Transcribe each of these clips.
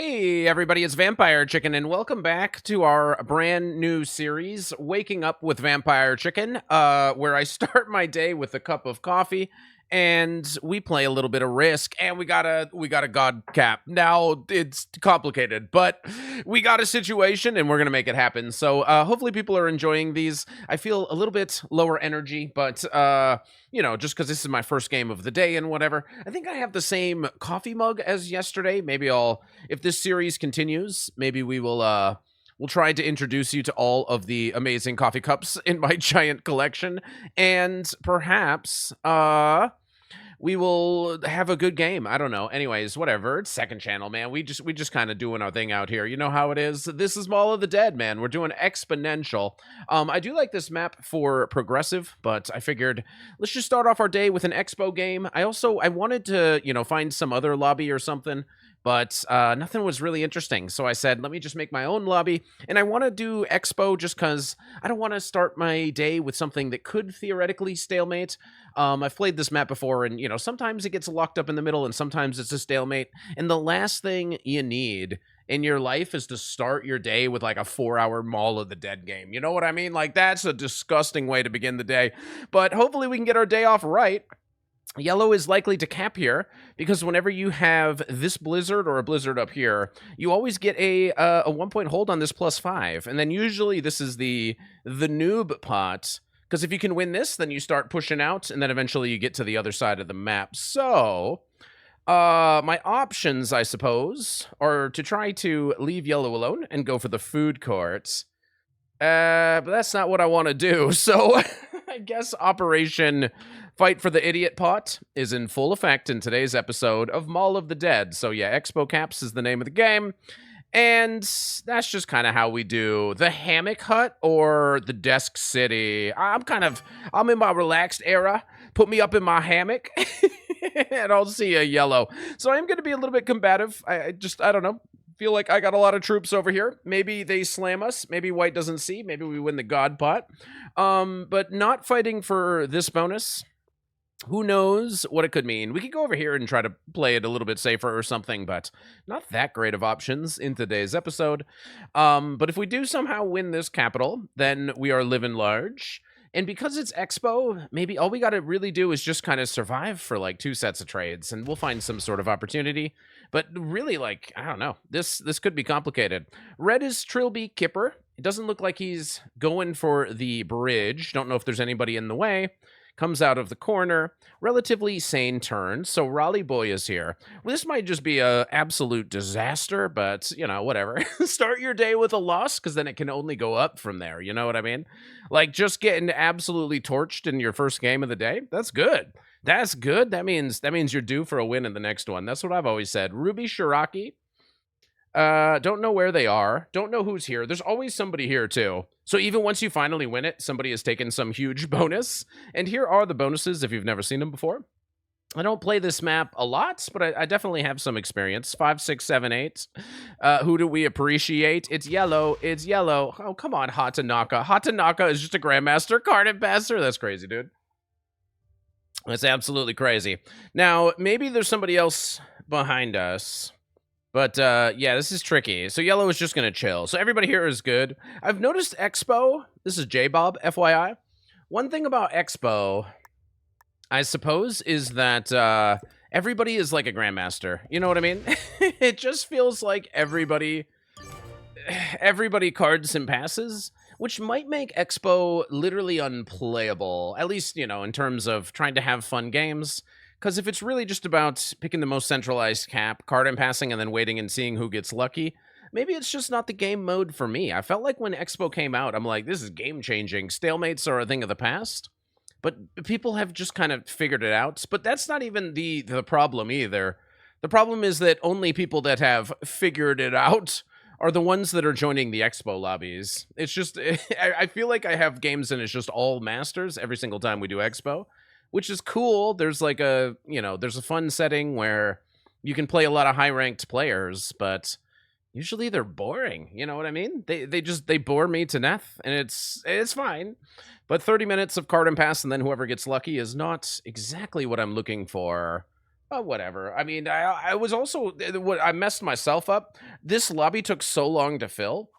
Hey everybody, it's Vampire Chicken, and welcome back to our brand new series, Waking Up with Vampire Chicken, where I start my day with a cup of coffee, and we play a little bit of Risk, and we got a god cap. Now it's complicated, but we got a situation, and we're gonna make it happen. So hopefully people are enjoying these. I feel a little bit lower energy, but just because this is my first game of the day and whatever. I think I have the same coffee mug as yesterday. Maybe if this series continues, maybe we'll try to introduce you to all of the amazing coffee cups in my giant collection, and perhaps we will have a good game. I don't know. Anyways, whatever. It's second channel, man. We just kind of doing our thing out here. You know how it is. This is Mall of the Dead, man. We're doing exponential. I do like this map for progressive, but I figured let's just start off our day with an expo game. I wanted to, find some other lobby or something, but nothing was really interesting. So I said, let me just make my own lobby. And I want to do expo just because I don't want to start my day with something that could theoretically stalemate. I've played this map before, and, sometimes it gets locked up in the middle, and sometimes it's a stalemate. And the last thing you need in your life is to start your day with, like, a 4-hour Mall of the Dead game. You know what I mean? Like, that's a disgusting way to begin the day. But hopefully we can get our day off right. Yellow is likely to cap here, because whenever you have this blizzard or a blizzard up here, you always get a 1-point hold on this +5. And then usually this is the noob pot, because if you can win this, then you start pushing out, and then eventually you get to the other side of the map. So, my options, I suppose, are to try to leave yellow alone and go for the food courts. But that's not what I want to do, so I guess Operation Fight for the Idiot Pot is in full effect in today's episode of Mall of the Dead. So yeah, Expo Caps is the name of the game. And that's just kind of how we do the hammock hut or the desk city. I'm in my relaxed era. Put me up in my hammock and I'll see a yellow. So I'm going to be a little bit combative. I don't know. Feel like I got a lot of troops over here. Maybe they slam us. Maybe white doesn't see. Maybe we win the god pot. But not fighting for this bonus. Who knows what it could mean? We could go over here and try to play it a little bit safer or something, but not that great of options in today's episode. But if we do somehow win this capital, then we are living large. And because it's Expo, maybe all we got to really do is just kind of survive for like 2 sets of trades, and we'll find some sort of opportunity. But really, like, I don't know. This could be complicated. Red is Trilby Kipper. It doesn't look like he's going for the bridge. Don't know if there's anybody in the way. Comes out of the corner. Relatively sane turn. So Raleigh Boy is here. Well, this might just be a absolute disaster, but, whatever. Start your day with a loss, because then it can only go up from there. You know what I mean? Like, just getting absolutely torched in your first game of the day. That's good. That's good. That means you're due for a win in the next one. That's what I've always said. Ruby Shiraki. Don't know where they are. Don't know who's here. There's always somebody here, too. So even once you finally win it, somebody has taken some huge bonus. And here are the bonuses if you've never seen them before. I don't play this map a lot, but I definitely have some experience. 5, 6, 7, 8. Who do we appreciate? It's yellow. It's yellow. Oh, come on, Hatanaka. Hatanaka is just a Grandmaster card ambassador. That's crazy, dude. That's absolutely crazy. Now, maybe there's somebody else behind us. But, yeah, this is tricky. So yellow is just going to chill. So everybody here is good. I've noticed Expo. This is J-Bob, FYI. One thing about Expo, I suppose, is that everybody is like a Grandmaster. You know what I mean? It just feels like everybody cards and passes, which might make Expo literally unplayable. At least, in terms of trying to have fun games. Because if it's really just about picking the most centralized cap, card and passing, and then waiting and seeing who gets lucky, maybe it's just not the game mode for me. I felt like when Expo came out, I'm like, this is game-changing. Stalemates are a thing of the past. But people have just kind of figured it out. But that's not even the problem either. The problem is that only people that have figured it out are the ones that are joining the Expo lobbies. It's just, I feel like I have games and it's just all masters every single time we do Expo. Which is cool. There's like there's a fun setting where you can play a lot of high-ranked players, but usually they're boring. You know what I mean? They bore me to death, and it's fine. But 30 minutes of card and pass, and then whoever gets lucky is not exactly what I'm looking for. Oh, whatever. I mean, I was also what I messed myself up. This lobby took so long to fill.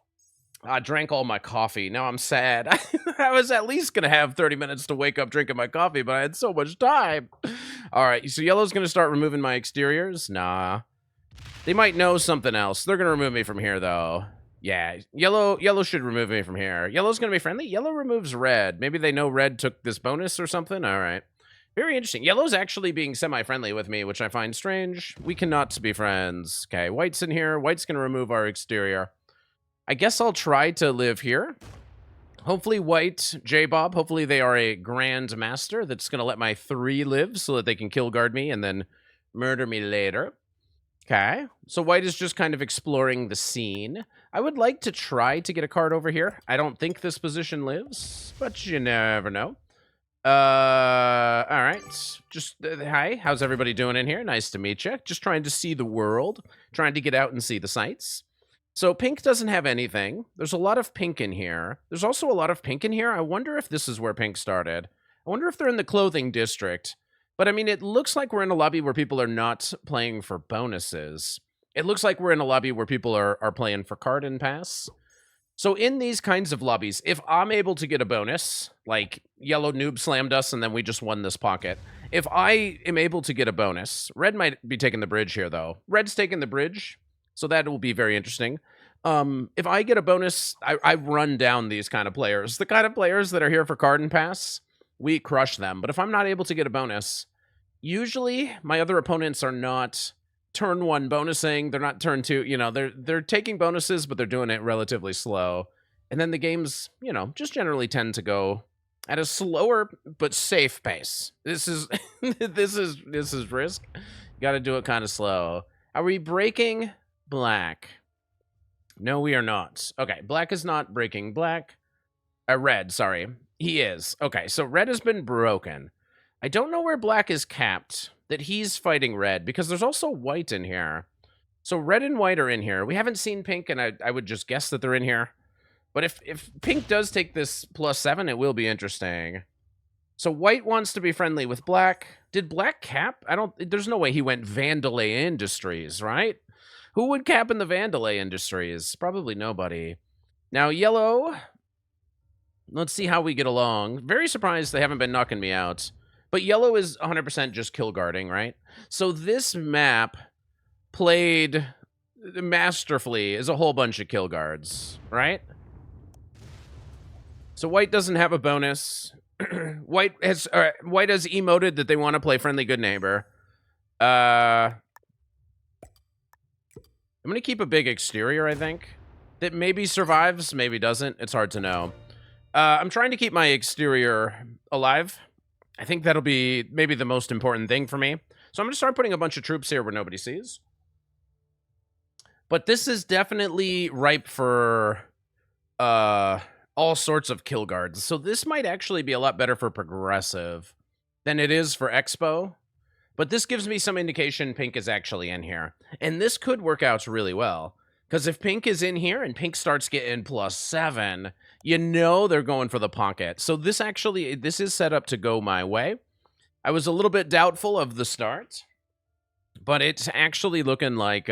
I drank all my coffee. Now I'm sad. I was at least gonna have 30 minutes to wake up drinking my coffee, but I had so much time. All right, so yellow's gonna start removing my exteriors. Nah, they might know something else. They're gonna remove me from here, though. Yeah, yellow should remove me from here. Yellow's gonna be friendly. Yellow removes red. Maybe they know red took this bonus or something. All right. Very interesting. Yellow's actually being semi-friendly with me, which I find strange. We cannot be friends. Okay, white's in here. White's gonna remove our exterior. I guess I'll try to live here. Hopefully white, J-Bob, hopefully they are a grand master that's gonna let my 3 live so that they can kill guard me and then murder me later. Okay, so white is just kind of exploring the scene. I would like to try to get a card over here. I don't think this position lives, but you never know. All right. Just, hi, how's everybody doing in here? Nice to meet you. Just trying to see the world, trying to get out and see the sights. So pink doesn't have anything. There's a lot of pink in here. There's also a lot of pink in here. I wonder if this is where pink started. I wonder if they're in the clothing district. But I mean, it looks like we're in a lobby where people are not playing for bonuses. It looks like we're in a lobby where people are playing for card and pass. So in these kinds of lobbies, if I'm able to get a bonus, like yellow noob slammed us and then we just won this pocket, if I am able to get a bonus, red might be taking the bridge here, though. Red's taking the bridge, so that will be very interesting. If I get a bonus, I run down these kind of players. The kind of players that are here for card and pass, we crush them. But if I'm not able to get a bonus, usually my other opponents are not turn 1 bonusing. They're not turn 2. You know, they're taking bonuses, but they're doing it relatively slow. And then the games, you know, just generally tend to go at a slower but safe pace. This is this is risk. Got to do it kind of slow. Are we breaking black? No, we are not. Okay, black is not breaking black. Red, sorry. He is. Okay, so red has been broken. I don't know where black is capped, that he's fighting red, because there's also white in here. So red and white are in here. We haven't seen pink, and I would just guess that they're in here. But if pink does take this +7, it will be interesting. So white wants to be friendly with black. Did black cap? There's no way he went Vandalay Industries, right? Who would cap in the Vandalay Industries? Probably nobody. Now, yellow. Let's see how we get along. Very surprised they haven't been knocking me out. But yellow is 100% just kill guarding, right? So this map played masterfully is a whole bunch of kill guards, right? So white doesn't have a bonus. White has emoted that they want to play friendly good neighbor. I'm going to keep a big exterior, I think. That maybe survives, maybe doesn't. It's hard to know. I'm trying to keep my exterior alive. I think that'll be maybe the most important thing for me. So I'm going to start putting a bunch of troops here where nobody sees. But this is definitely ripe for all sorts of kill guards. So this might actually be a lot better for Progressive than it is for Expo. But this gives me some indication pink is actually in here. And this could work out really well. Because if pink is in here and pink starts getting +7, you know they're going for the pocket. So this is set up to go my way. I was a little bit doubtful of the start. But it's actually looking like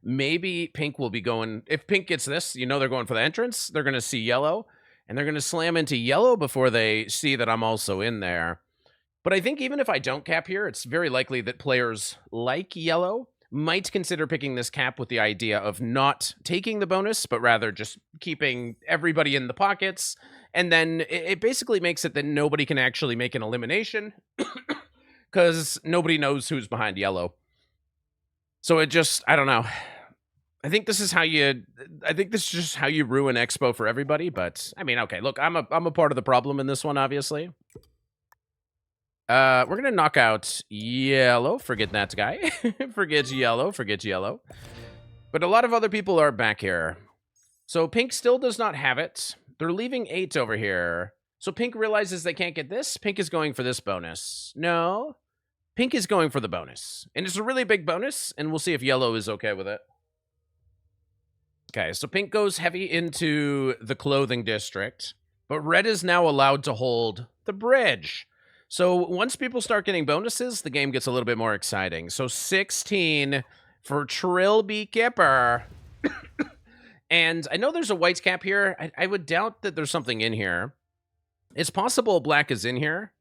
maybe pink will be going... If pink gets this, you know they're going for the entrance. They're going to see yellow. And they're going to slam into yellow before they see that I'm also in there. But I think even if I don't cap here, it's very likely that players like yellow might consider picking this cap with the idea of not taking the bonus, but rather just keeping everybody in the pockets. And then it basically makes it that nobody can actually make an elimination because nobody knows who's behind yellow. So it just, I don't know. I think this is just how you ruin Expo for everybody. But I mean, okay, look, I'm a part of the problem in this one, obviously. We're gonna knock out yellow. Forget that guy. Forget yellow. Forget yellow. But a lot of other people are back here. So pink still does not have it. They're leaving 8 over here. So pink realizes they can't get this. Pink is going for this bonus. No. Pink is going for the bonus. And it's a really big bonus, and we'll see if yellow is okay with it. Okay, so pink goes heavy into the clothing district. But red is now allowed to hold the bridge. So once people start getting bonuses, the game gets a little bit more exciting. So 16 for Trilby Kipper. And I know there's a white cap here. I would doubt that there's something in here. It's possible black is in here.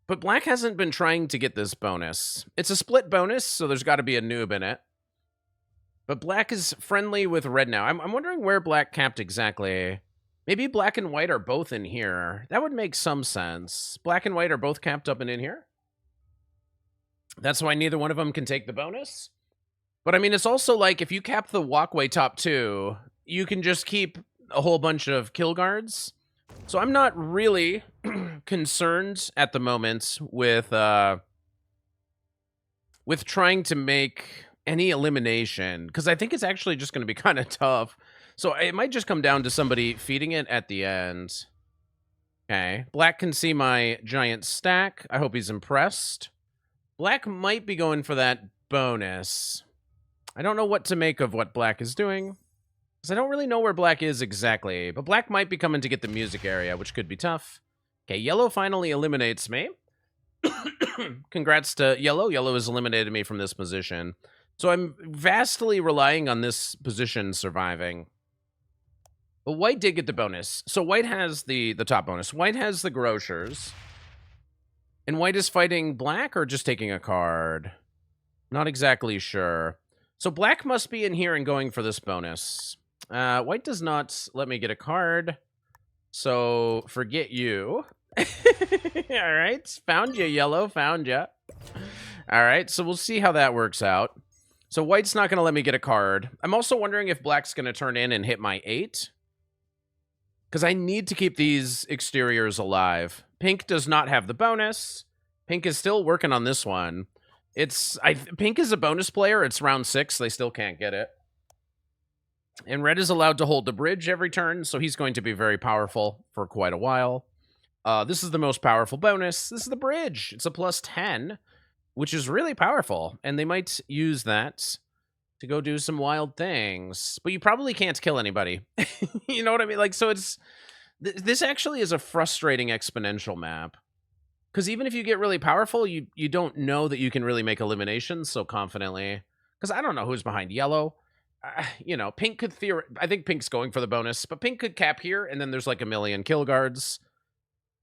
But black hasn't been trying to get this bonus. It's a split bonus, so there's got to be a noob in it. But black is friendly with red now. I'm wondering where black capped exactly. Maybe black and white are both in here. That would make some sense. Black and white are both capped up and in here. That's why neither one of them can take the bonus. But I mean, it's also like if you cap the walkway top 2, you can just keep a whole bunch of kill guards. So I'm not really concerned at the moment with trying to make any elimination, because I think it's actually just going to be kind of tough. So it might just come down to somebody feeding it at the end. Okay. Black can see my giant stack. I hope he's impressed. Black might be going for that bonus. I don't know what to make of what black is doing, because I don't really know where black is exactly. But black might be coming to get the music area, which could be tough. Okay, yellow finally eliminates me. Congrats to yellow. Yellow has eliminated me from this position. So I'm vastly relying on this position surviving. But white did get the bonus. So white has the top bonus. White has the grocers. And white is fighting black or just taking a card? Not exactly sure. So black must be in here and going for this bonus. White does not let me get a card. So forget you. All right. Found you, yellow. Found you. All right. So we'll see how that works out. So white's not going to let me get a card. I'm also wondering if black's going to turn in and hit my 8. Because I need to keep these exteriors alive. Pink does not have the bonus. Pink is still working on this one. Pink is a bonus player. It's round 6. They still can't get it. And red is allowed to hold the bridge every turn, so he's going to be very powerful for quite a while. This is the most powerful bonus. This is the bridge. It's a +10, which is really powerful. And they might use that to go do some wild things. But you probably can't kill anybody. You know what I mean? Like, so it's... This actually is a frustrating exponential map. Because even if you get really powerful, you don't know that you can really make eliminations so confidently. Because I don't know who's behind yellow. You know, pink could I think pink's going for the bonus, but pink could cap here, and then there's like a million kill guards.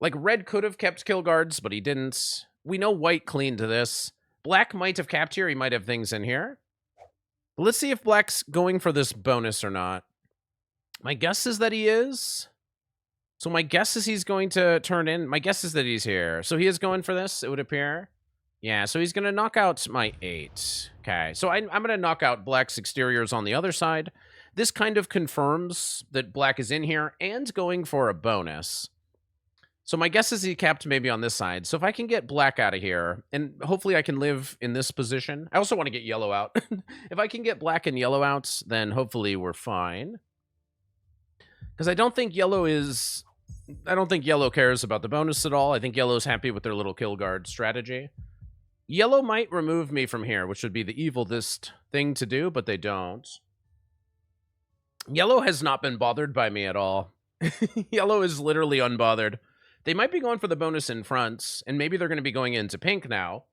Like, red could have kept kill guards, but he didn't. We know white cleaned to this. Black might have capped here. He might have things in here. But let's see if black's going for this bonus or not. My guess is that he is. So my guess is he's going to turn in. My guess is that he's here. So he is going for this, it would appear. Yeah, so he's going to knock out my 8. Okay, so I'm going to knock out black's exteriors on the other side. This kind of confirms that black is in here and going for a bonus. So my guess is he capped maybe on this side. So if I can get black out of here, and hopefully I can live in this position. I also want to get yellow out. If I can get black and yellow out, then hopefully we're fine. Because I don't think yellow cares about the bonus at all. I think yellow's happy with their little kill guard strategy. Yellow might remove me from here, which would be the evilest thing to do, but they don't. Yellow has not been bothered by me at all. Yellow is literally unbothered. They might be going for the bonus in front, and maybe they're going to be going into pink now.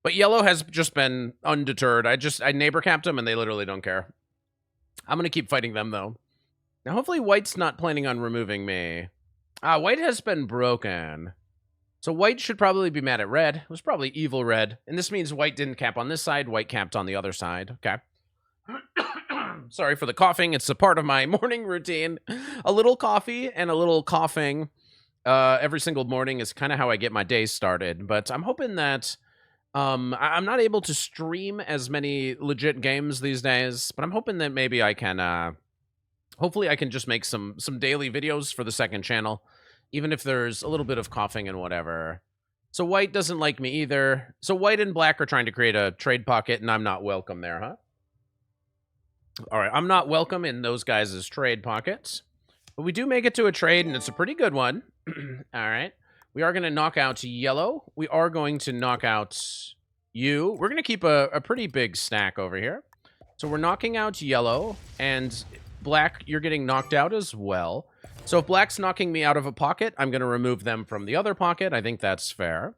But yellow has just been undeterred. I neighbor capped them, and they literally don't care. I'm going to keep fighting them, though. Now, hopefully white's not planning on removing me. White has been broken. So white should probably be mad at red. It was probably evil red. And this means white didn't cap on this side. White capped on the other side. Okay. Sorry for the coughing. It's a part of my morning routine. A little coffee and a little coughing every single morning is kind of how I get my day started. But I'm hoping that I'm not able to stream as many legit games these days. But I'm hoping that maybe I can... hopefully I can just make some daily videos for the second channel. Even if there's a little bit of coughing and whatever. So white doesn't like me either. So white and black are trying to create a trade pocket, and I'm not welcome there, huh? All right, I'm not welcome in those guys' trade pockets. But we do make it to a trade, and it's a pretty good one. All right. We are going to knock out yellow. We are going to knock out you. We're going to keep a pretty big stack over here. So we're knocking out yellow, and black, you're getting knocked out as well. So if black's knocking me out of a pocket, I'm going to remove them from the other pocket. I think that's fair.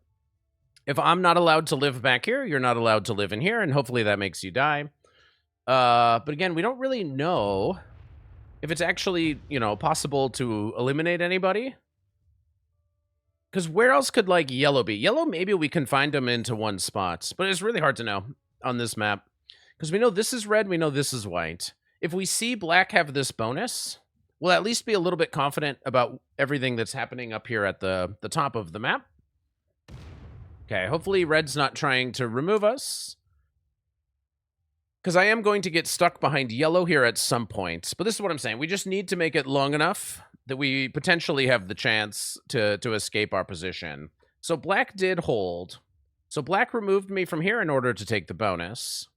If I'm not allowed to live back here, you're not allowed to live in here, and hopefully that makes you die. But again, we don't really know if it's actually, you know, possible to eliminate anybody. Because where else could, like, yellow be? Yellow, maybe we can find them into one spot. But it's really hard to know on this map. Because we know this is red, we know this is white. If we see black have this bonus, we'll at least be a little bit confident about everything that's happening up here at the top of the map. Okay, hopefully red's not trying to remove us. Because I am going to get stuck behind yellow here at some point. But this is what I'm saying. We just need to make it long enough that we potentially have the chance to escape our position. So black did hold. So black removed me from here in order to take the bonus.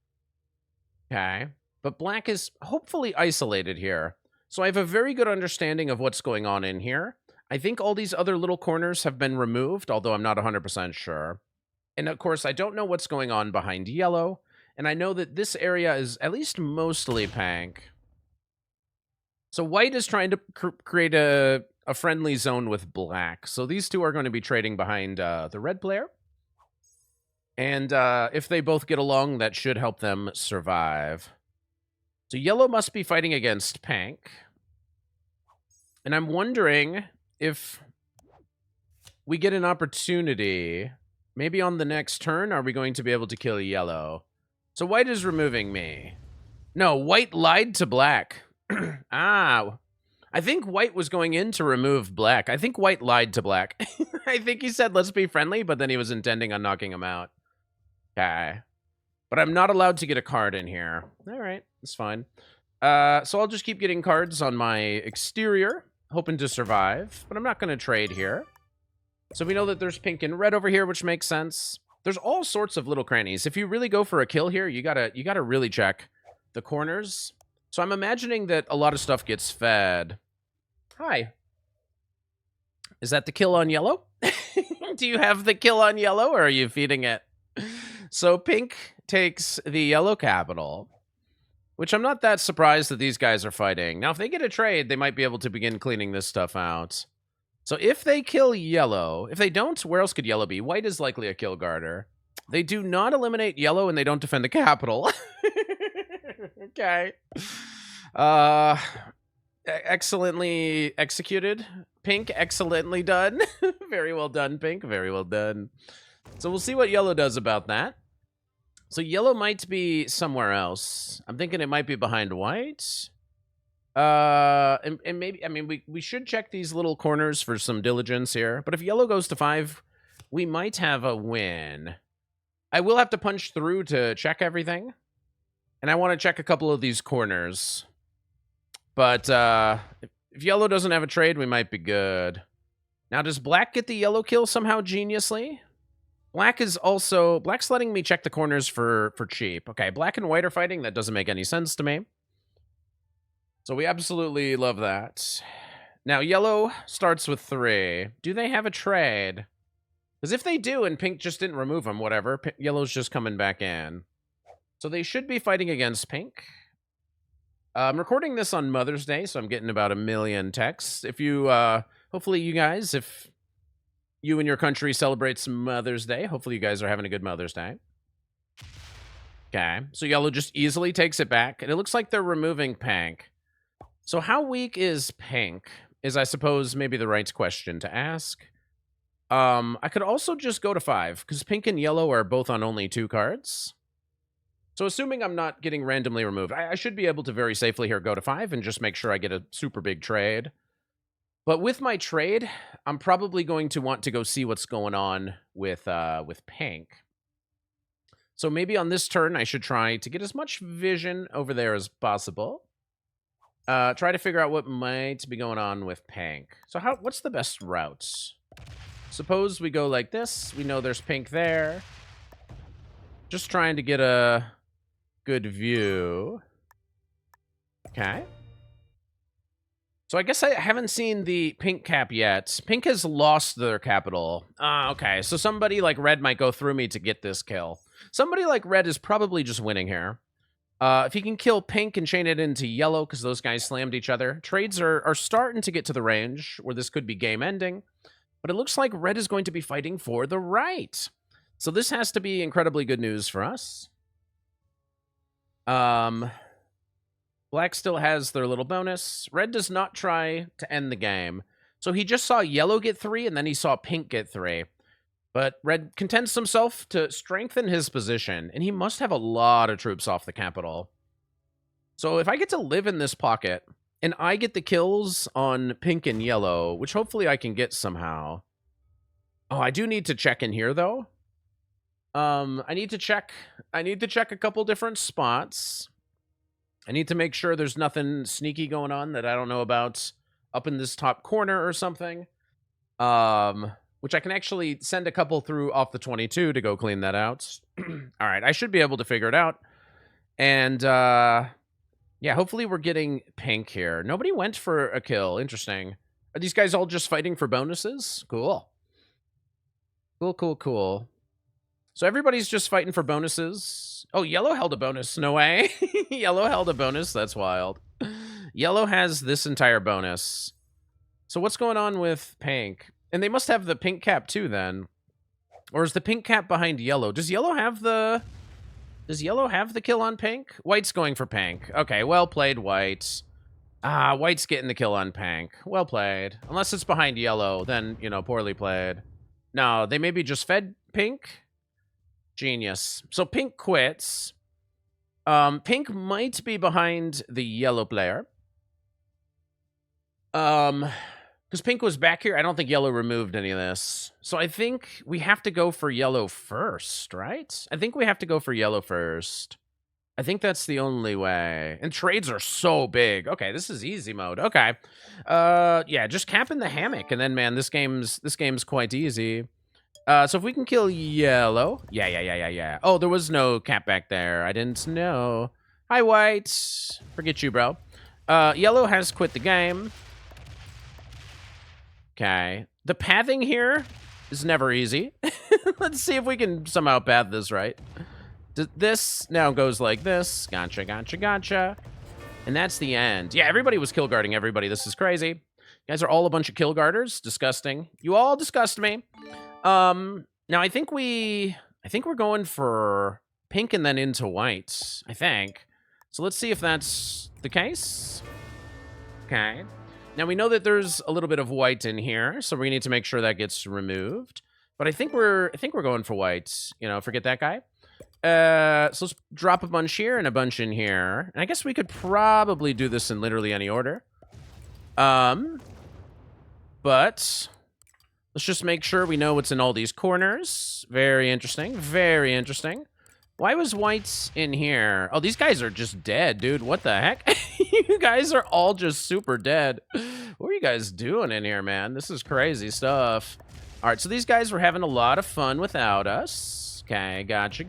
Okay. But black is hopefully isolated here. So I have a very good understanding of what's going on in here. I think all these other little corners have been removed, although I'm not 100% sure. And of course, I don't know what's going on behind yellow. And I know that this area is at least mostly pink. So white is trying to create a friendly zone with black. So these two are going to be trading behind the red player. And if they both get along, that should help them survive. So yellow must be fighting against pink. And I'm wondering if we get an opportunity, maybe on the next turn, are we going to be able to kill yellow? So white is removing me. No, white lied to black. I think white was going in to remove black. I think white lied to black. I think he said, let's be friendly, but then he was intending on knocking him out. Okay. But I'm not allowed to get a card in here. All right, that's fine. So I'll just keep getting cards on my exterior, hoping to survive. But I'm not going to trade here. So we know that there's pink and red over here, which makes sense. There's all sorts of little crannies. If you really go for a kill here, you gotta really check the corners. So I'm imagining that a lot of stuff gets fed. Hi. Is that the kill on yellow? Do you have the kill on yellow, or are you feeding it? So pink takes the yellow capital, which I'm not that surprised that these guys are fighting. Now, if they get a trade, they might be able to begin cleaning this stuff out. So if they kill yellow, if they don't, where else could yellow be? White is likely a kill guarder. They do not eliminate yellow, and they don't defend the capital. Okay. Excellently executed. Pink, excellently done. Very well done, Pink. Very well done. So we'll see what yellow does about that. So yellow might be somewhere else. I'm thinking it might be behind white. And maybe, I mean, we should check these little corners for some diligence here. But if yellow goes to 5, we might have a win. I will have to punch through to check everything. And I want to check a couple of these corners. But if yellow doesn't have a trade, we might be good. Now, does black get the yellow kill somehow geniusly? Black's letting me check the corners for cheap. Okay, black and white are fighting. That doesn't make any sense to me. So we absolutely love that. Now, yellow starts with 3. Do they have a trade? Because if they do and pink just didn't remove them, whatever, yellow's just coming back in. So they should be fighting against pink. I'm recording this on Mother's Day, so I'm getting about 1 million texts. If you, hopefully you guys, if you and your country celebrates Mother's Day, hopefully you guys are having a good Mother's Day. Okay, so yellow just easily takes it back, and it looks like they're removing pink. So how weak is pink is, I suppose, maybe the right question to ask. I could also just go to 5, because pink and yellow are both on only 2 cards. So assuming I'm not getting randomly removed, I should be able to very safely here go to 5 and just make sure I get a super big trade. But with my trade, I'm probably going to want to go see what's going on with pink. So maybe on this turn, I should try to get as much vision over there as possible. Try to figure out what might be going on with pink. So what's the best route? Suppose we go like this. We know there's pink there. Just trying to get a good view. Okay. So I guess I haven't seen the pink cap yet. Pink has lost their capital. Okay. So somebody like red might go through me to get this kill. Somebody like red is probably just winning here. If he can kill pink and chain it into yellow, because those guys slammed each other, trades are starting to get to the range where this could be game ending. But it looks like red is going to be fighting for the right. So this has to be incredibly good news for us. Black still has their little bonus. Red does not try to end the game. So he just saw yellow get 3, and then he saw pink get 3. But red contents himself to strengthen his position, and he must have a lot of troops off the capital. So if I get to live in this pocket, and I get the kills on pink and yellow, which hopefully I can get somehow. Oh, I do need to check in here, though. I need to check a couple different spots. I need to make sure there's nothing sneaky going on that I don't know about up in this top corner or something. Which I can actually send a couple through off the 22 to go clean that out. All right, I should be able to figure it out. And, yeah, hopefully we're getting pink here. Nobody went for a kill. Interesting. Are these guys all just fighting for bonuses? Cool. Cool. So everybody's just fighting for bonuses. Oh, yellow held a bonus. No way. Yellow held a bonus. That's wild. Yellow has this entire bonus. So what's going on with pink? And they must have the pink cap too, then. Or is the pink cap behind yellow? Does yellow have the kill on pink? White's going for pink. Okay, well played, white. Ah, white's getting the kill on pink. Well played. Unless it's behind yellow, then, you know, poorly played. No, they maybe just fed pink. Genius. So pink quits. Pink might be behind the yellow player. Because pink was back here. I don't think yellow removed any of this. So I think we have to go for yellow first, right? I think we have to go for yellow first. I think that's the only way. And trades are so big. Okay, this is easy mode. Okay. Yeah, just cap in the hammock. And then, man, this game's quite easy. So if we can kill yellow. Yeah. Oh, there was no cap back there. I didn't know. Hi, white. Forget you, bro. Yellow has quit the game. Okay. The pathing here is never easy. Let's see if we can somehow path this right. This now goes like this. Gotcha. And that's the end. Yeah, everybody was kill guarding everybody. This is crazy. You guys are all a bunch of kill guarders. Disgusting. You all disgust me. Now I think we're going for pink and then into white, I think. So let's see if that's the case. Okay. Now we know that there's a little bit of white in here, so we need to make sure that gets removed. But I think we're going for white. You know, forget that guy. So let's drop a bunch here and a bunch in here. And I guess we could probably do this in literally any order. But let's just make sure we know what's in all these corners. Very interesting. Very interesting. Why was white in here? Oh, these guys are just dead, dude. What the heck? You guys are all just super dead. What are you guys doing in here, man? This is crazy stuff. All right, so these guys were having a lot of fun without us. Okay, gotcha.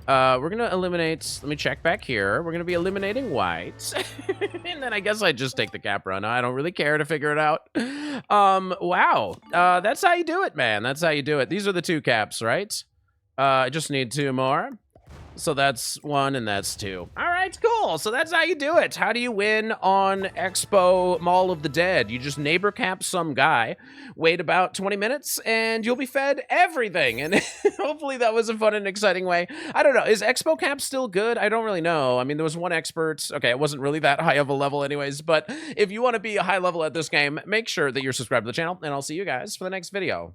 We're going to eliminate... Let me check back here. We're going to be eliminating white. And then I guess I just take the cap run. I don't really care to figure it out. Wow. That's how you do it, man. That's how you do it. These are the 2 caps, right? I just need 2 more. So that's 1 and that's 2. All right, cool. So that's how you do it. How do you win on Expo Mall of the Dead? You just neighbor cap some guy, wait about 20 minutes, and you'll be fed everything. And hopefully that was a fun and exciting way. I don't know. Is Expo Cap still good? I don't really know. I mean, there was one expert. Okay, it wasn't really that high of a level anyways. But if you want to be a high level at this game, make sure that you're subscribed to the channel, and I'll see you guys for the next video.